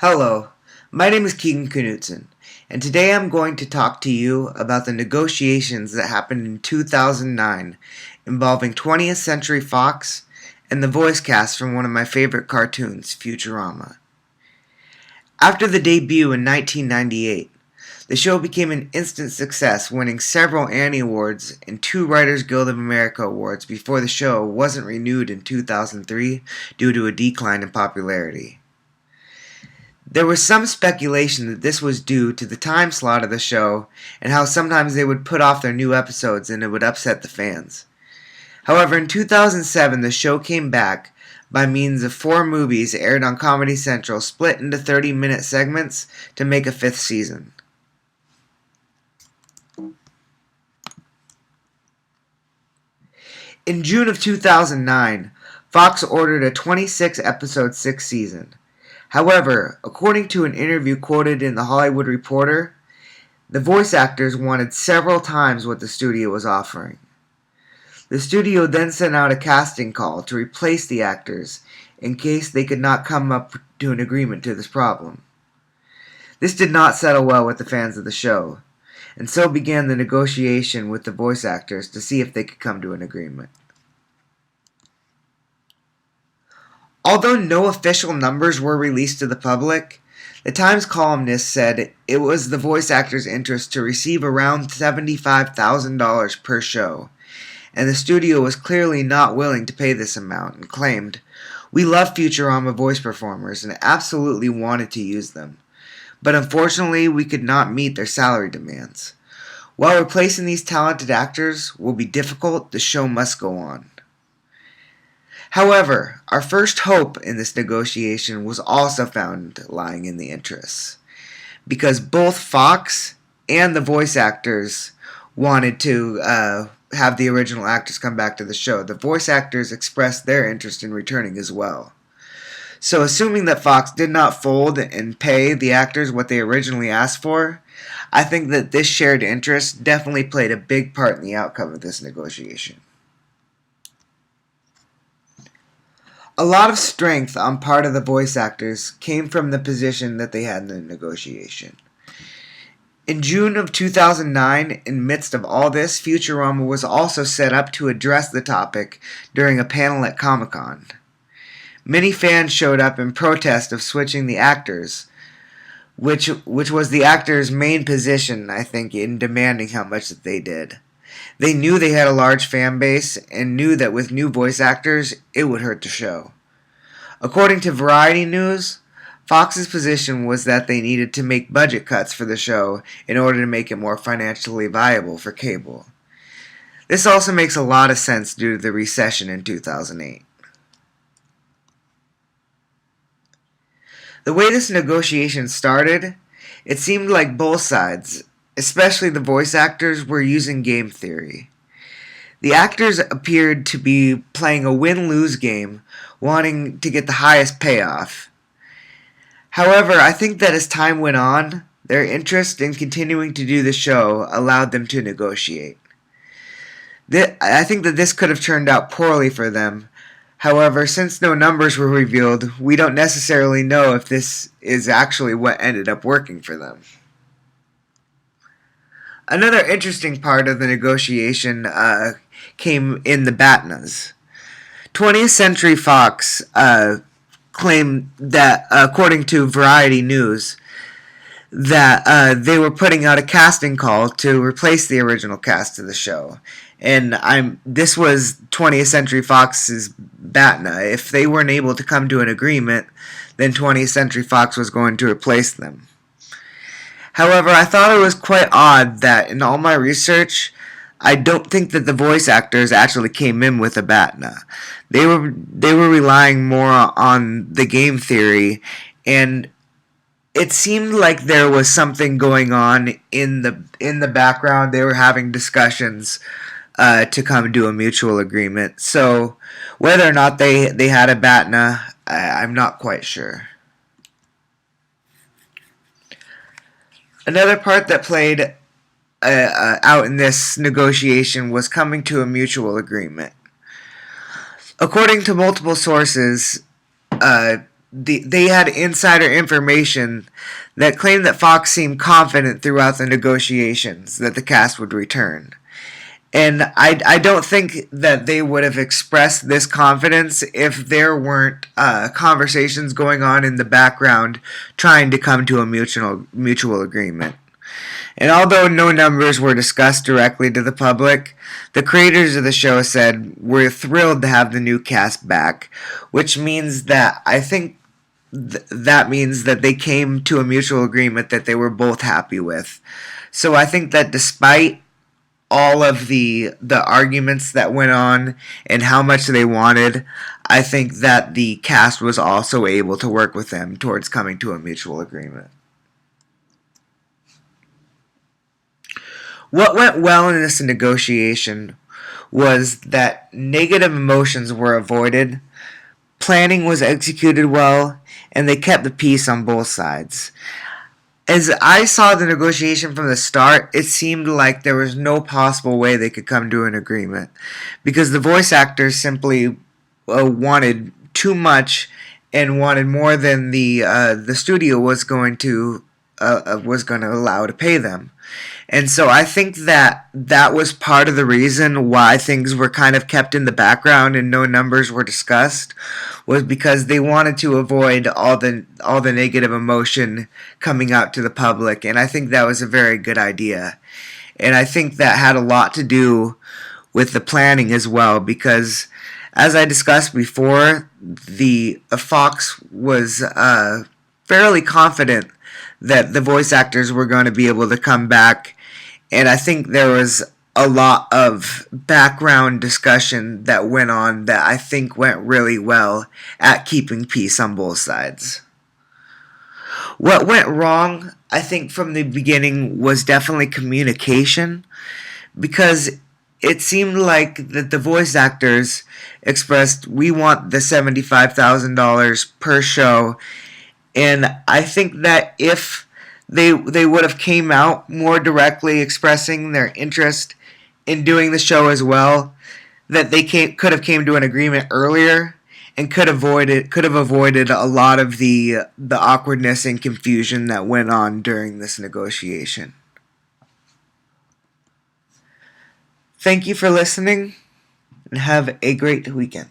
Hello, my name is Keegan Knutson, and today I'm going to talk to you about the negotiations that happened in 2009 involving 20th Century Fox and the voice cast from one of my favorite cartoons, Futurama. After the debut in 1998, the show became an instant success, winning several Annie Awards and 2 Writers Guild of America awards before the show wasn't renewed in 2003 due to a decline in popularity. There was some speculation that this was due to the time slot of the show and how sometimes they would put off their new episodes and it would upset the fans. However, in 2007, the show came back by means of 4 movies aired on Comedy Central, split into 30-minute segments to make a 5th season. In June of 2009, Fox ordered a 26-episode 6th season. However, according to an interview quoted in The Hollywood Reporter, the voice actors wanted several times what the studio was offering. The studio then sent out a casting call to replace the actors in case they could not come up to an agreement to this problem. This did not settle well with the fans of the show, and so began the negotiation with the voice actors to see if they could come to an agreement. Although no official numbers were released to the public, the Times columnist said it was the voice actors' interest to receive around $75,000 per show, and the studio was clearly not willing to pay this amount and claimed, "We love Futurama voice performers and absolutely wanted to use them, but unfortunately we could not meet their salary demands. While replacing these talented actors will be difficult, the show must go on." However, our first hope in this negotiation was also found lying in the interests, because both Fox and the voice actors wanted to have the original actors come back to the show. The voice actors expressed their interest in returning as well. So assuming that Fox did not fold and pay the actors what they originally asked for, I think that this shared interest definitely played a big part in the outcome of this negotiation. A lot of strength on part of the voice actors came from the position that they had in the negotiation. In June of 2009, in the midst of all this, Futurama was also set up to address the topic during a panel at Comic-Con. Many fans showed up in protest of switching the actors, which was the actors' main position, I think, in demanding how much that they did. They knew they had a large fan base and knew that with new voice actors, it would hurt the show. According to Variety News, Fox's position was that they needed to make budget cuts for the show in order to make it more financially viable for cable. This also makes a lot of sense due to the recession in 2008. The way this negotiation started, it seemed like both sides, especially the voice actors, were using game theory. The actors appeared to be playing a win-lose game, wanting to get the highest payoff. However, I think that as time went on, their interest in continuing to do the show allowed them to negotiate. I think that this could have turned out poorly for them. However, since no numbers were revealed, we don't necessarily know if this is actually what ended up working for them. Another interesting part of the negotiation came in the BATNAs. 20th Century Fox claimed that, according to Variety News, that they were putting out a casting call to replace the original cast of the show. And this was 20th Century Fox's BATNA. If they weren't able to come to an agreement, then 20th Century Fox was going to replace them. However, I thought it was quite odd that in all my research, I don't think that the voice actors actually came in with a BATNA. They were relying more on the game theory, and it seemed like there was something going on in the background. They were having discussions to come to a mutual agreement. So whether or not they had a BATNA, I'm not quite sure. Another part that played out in this negotiation was coming to a mutual agreement. According to multiple sources, they had insider information that claimed that Fox seemed confident throughout the negotiations that the cast would return. And I don't think that they would have expressed this confidence if there weren't conversations going on in the background trying to come to a mutual agreement. And although no numbers were discussed directly to the public, the creators of the show said, "We're thrilled to have the new cast back," which means that I think that means that they came to a mutual agreement that they were both happy with. So I think that despite all of the arguments that went on and how much they wanted, I think that the cast was also able to work with them towards coming to a mutual agreement. What went well in this negotiation was that negative emotions were avoided, planning was executed well, and they kept the peace on both sides. As I saw the negotiation from the start, it seemed like there was no possible way they could come to an agreement because the voice actors simply wanted too much and wanted more than the studio was going to allow to pay them. And so I think that that was part of the reason why things were kind of kept in the background and no numbers were discussed, was because they wanted to avoid all the negative emotion coming out to the public, and I think that was a very good idea. And I think that had a lot to do with the planning as well, because as I discussed before, the Fox was fairly confident that the voice actors were going to be able to come back, and I think there was a lot of background discussion that went on that I think went really well at keeping peace on both sides. What went wrong, I think, from the beginning was definitely communication, because it seemed like that the voice actors expressed, "We want the $75,000 per show," and I think that if they would have came out more directly expressing their interest in doing the show as well, that they could have came to an agreement earlier and could have avoided a lot of the awkwardness and confusion that went on during this negotiation. Thank you for listening and have a great weekend.